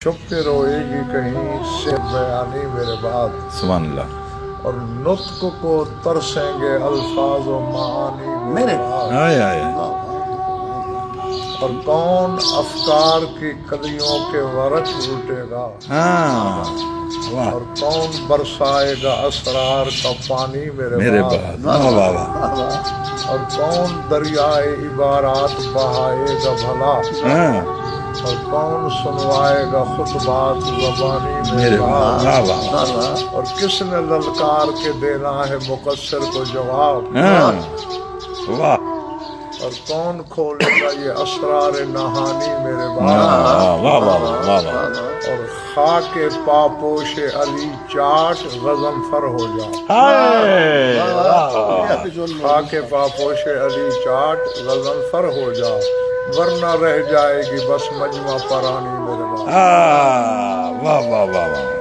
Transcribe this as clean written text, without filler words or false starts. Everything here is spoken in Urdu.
چھپ کے روئے گی کہیں سے بیانی میرے بعد، سبحان اللہ. اور نطق کو ترسیں گے الفاظ و معانی میرے بعد. آئے آئے. اور کون افکار کی کلیوں کے ورق لوٹے گا، ہاں واہ اور کون برسائے گا اسرار کا پانی میرے میرے بعد. بعد، واہ واہ واہ. اور کون دریائے عبارات بہائے گا بھلا، ہاں اور کون سنوائے گا خطبات زبانی میرے میرے بعد. بعد، واہ واہ. اور کس نے للکار کے دینا ہے مقصر کو جواب، ہاں واہ. اور کون کھولے گا یہ اسرار نہانی میرے بعد. واہ واہ واہ واہ. اور خاک پاپوش علی چاٹ غضنفر ہو جا، ہائے واہ. خاک پاپوش علی چاٹ غضنفر ہو جا، ورنہ رہ جائے گی بس مجمع پرانی میرے بعد. واہ واہ واہ واہ.